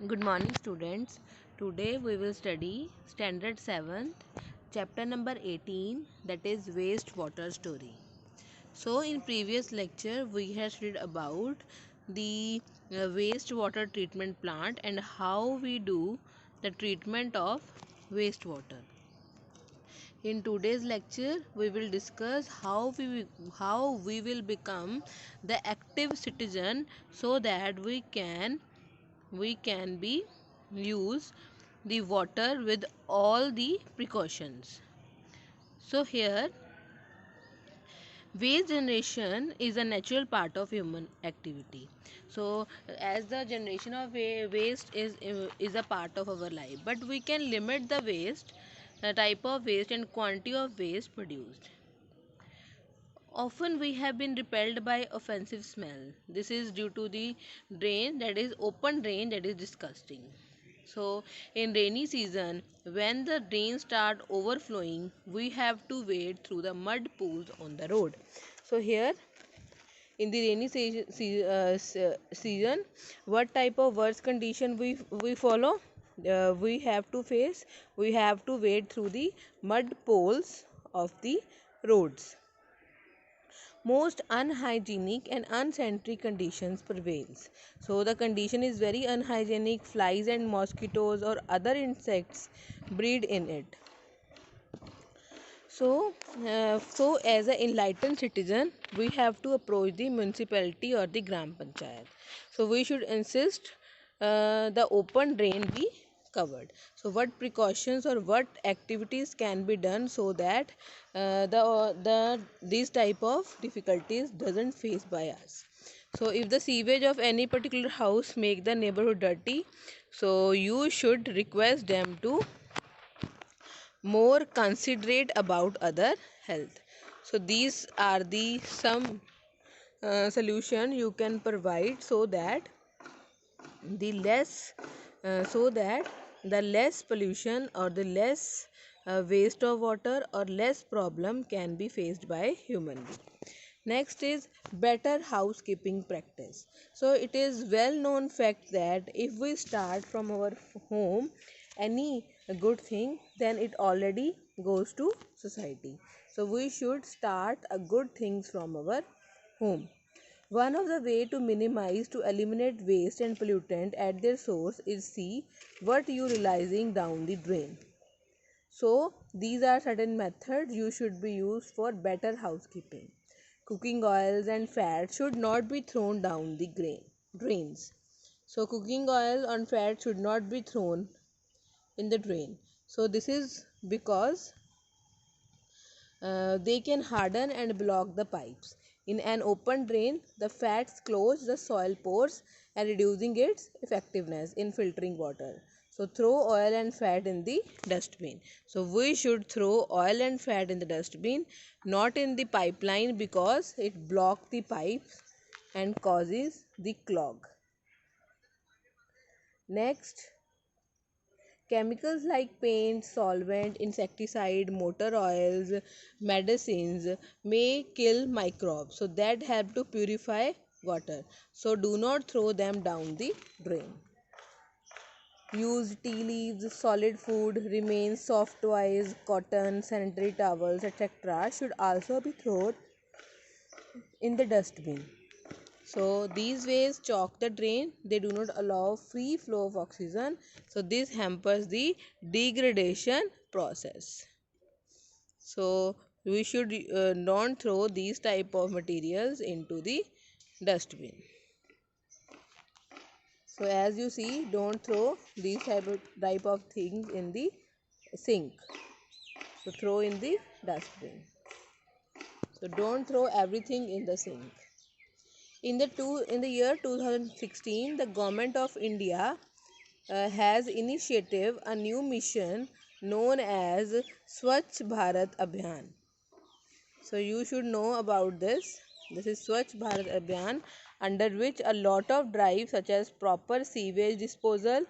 Good morning, students. Today we will study Standard 7th, chapter number 18, that is wastewater story. So, in previous lecture, we had studied about the wastewater treatment plant and how we do the treatment of wastewater. In today's lecture, we will discuss how we will become the active citizen so that we can be use the water with all the precautions. So here, waste generation is a natural part of human activity. So as the generation of waste is a part of our life, but we can limit the waste, the type of waste and quantity of waste produced. Often we have been repelled by offensive smell. This is due to the drain, that is open drain, that is disgusting. So in rainy season, when the drains start overflowing, we have to wade through the mud pools on the road. So here in the rainy season, what type of worst condition we follow? We have to face. We have to wade through the mud poles of the roads. Most unhygienic and unsanitary conditions prevails. So the condition is very unhygienic. Flies and mosquitoes or other insects breed in it. So as an enlightened citizen, we have to approach the municipality or the gram panchayat. So we should insist the open drain be covered. So what precautions or what activities can be done so that the these type of difficulties doesn't face by us. So if the sewage of any particular house make the neighborhood dirty, so you should request them to more considerate about other health. So these are the some solution you can provide so that the less so that the less pollution or the less waste of water or less problem can be faced by human being. Next is better housekeeping practice. So it is well known fact that if we start from our home any good thing, then it already goes to society. So we should start a good things from our home. One of the way to minimize to eliminate waste and pollutant at their source is see what you realizing down the drain. So these are certain methods you should be used for better housekeeping. Cooking oils and fat should not be thrown down the drains. So cooking oil and fat should not be thrown in the drain. So this is because they can harden and block the pipes. In an open drain, the fats close the soil pores and reducing its effectiveness in filtering water. So throw oil and fat in the dustbin. So we should throw oil and fat in the dustbin, not in the pipeline, because it blocks the pipes and causes the clog. Next, chemicals like paint, solvent, insecticide, motor oils, medicines may kill microbes, so that help to purify water. So do not throw them down the drain. Use tea leaves, solid food, remains, soft toys, cotton, sanitary towels, etc. should also be thrown in the dustbin. So these ways chalk the drain, they do not allow free flow of oxygen, so this hampers the degradation process. So we should not throw these type of materials into the dustbin. So as you see, don't throw these type of things in the sink, so throw in the dustbin. So don't throw everything in the sink. In the year 2016, the government of India has initiated a new mission known as Swachh Bharat Abhiyan. So you should know about this. This is Swachh Bharat Abhiyan, under which a lot of drives such as proper sewage disposal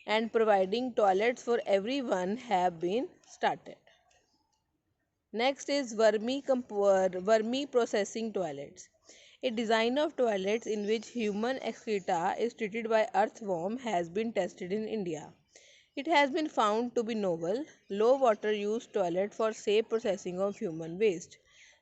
and providing toilets for everyone have been started. Next is vermi processing toilets. A design of toilets in which human excreta is treated by earthworm has been tested in India. It has been found to be novel, low water use toilet for safe processing of human waste.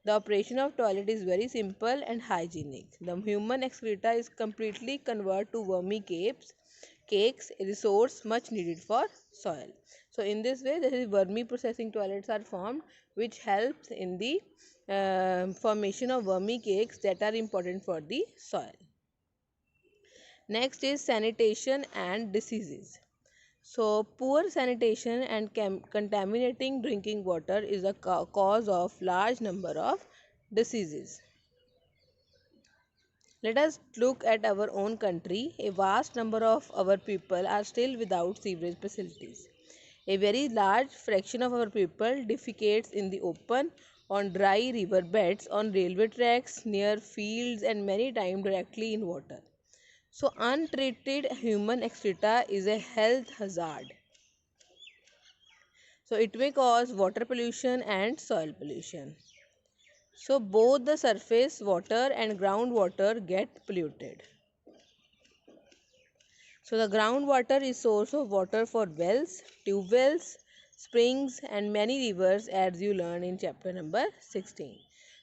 The operation of toilet is very simple and hygienic. The human excreta is completely converted to wormy cakes, a resource much needed for soil. So in this way, there is wormy processing toilets are formed, which helps in the formation of wormy cakes that are important for the soil. Next is sanitation and diseases. So, poor sanitation and contaminating drinking water is a cause of large number of diseases. Let us look at our own country. A vast number of our people are still without sewerage facilities. A very large fraction of our people defecates in the open, on dry river beds, on railway tracks, near fields, and many times directly in water. So, untreated human excreta is a health hazard. So it may cause water pollution and soil pollution. So both the surface water and groundwater get polluted. So the groundwater is source of water for wells, tube wells, springs and many rivers, as you learn in chapter number 16.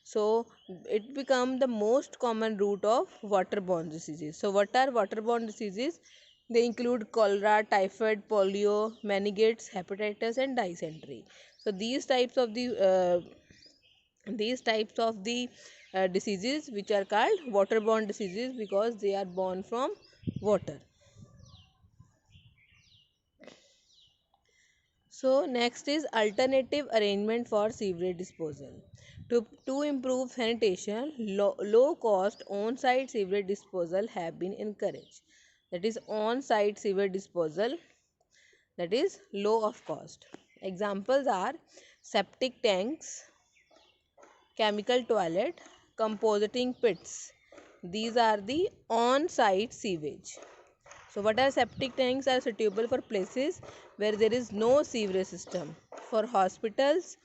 So it become the most common route of waterborne diseases. So what are waterborne diseases? They include cholera, typhoid, polio, meningitis, hepatitis and dysentery. So these types of the diseases which are called waterborne diseases because they are born from water. So next is alternative arrangement for sewage disposal. To improve sanitation, low cost on-site sewage disposal have been encouraged. That is on-site sewage disposal, that is low of cost. Examples are septic tanks, chemical toilet, compositing pits. These are the on-site sewage. So what are septic tanks are suitable for places where there is no sewerage system, for hospitals,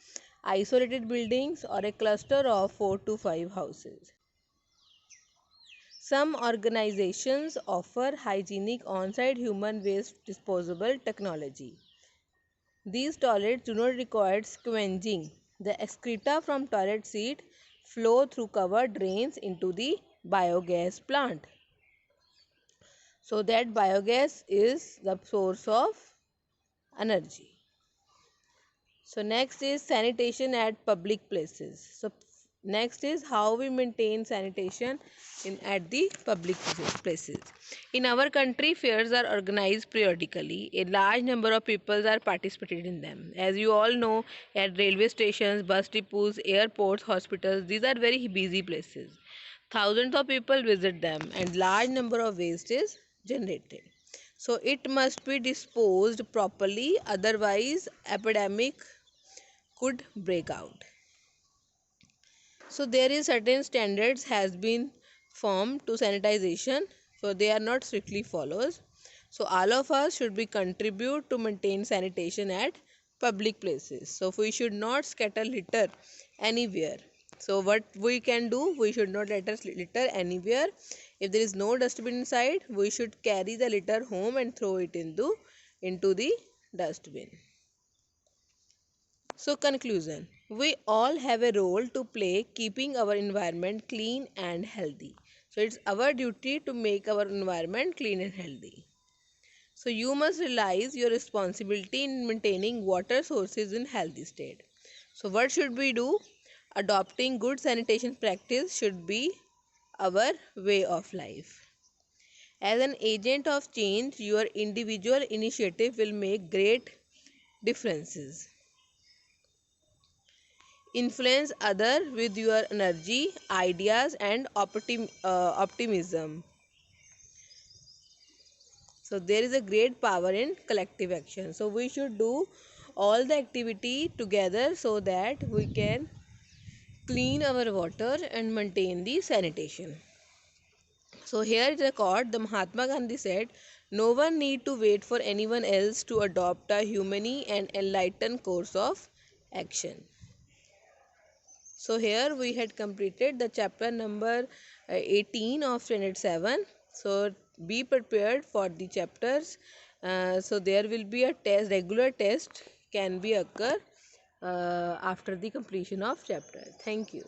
isolated buildings or a cluster of 4 to 5 houses. Some organizations offer hygienic on-site human waste disposable technology. These toilets do not require scavenging. The excreta from toilet seat flow through covered drains into the biogas plant. So that biogas is the source of energy. So next is sanitation at public places. So next is how we maintain sanitation at the public places. In our country, fairs are organized periodically. A large number of people are participated in them. As you all know, at railway stations, bus depots, airports, hospitals, these are very busy places. Thousands of people visit them and large number of waste is generated. So it must be disposed properly, otherwise epidemic could break out. So there is certain standards has been formed to sanitization, so they are not strictly followed. So all of us should be contribute to maintain sanitation at public places. So we should not scatter litter anywhere. So what we can do, we should not let us litter anywhere. If there is no dustbin inside, we should carry the litter home and throw it into the dustbin. So conclusion, we all have a role to play keeping our environment clean and healthy. So it's our duty to make our environment clean and healthy. So you must realize your responsibility in maintaining water sources in healthy state. So what should we do? Adopting good sanitation practice should be our way of life. As an agent of change, your individual initiative will make great differences. Influence other with your energy, ideas and optimism. So there is a great power in collective action. So we should do all the activity together so that we can clean our water and maintain the sanitation. So here is a quote. The Mahatma Gandhi said, "No one need to wait for anyone else to adopt a humane and enlightened course of action." So here we had completed the chapter number 18 of standard 7. So be prepared for the chapters. So there will be a test, regular test can be occur after the completion of chapter. Thank you.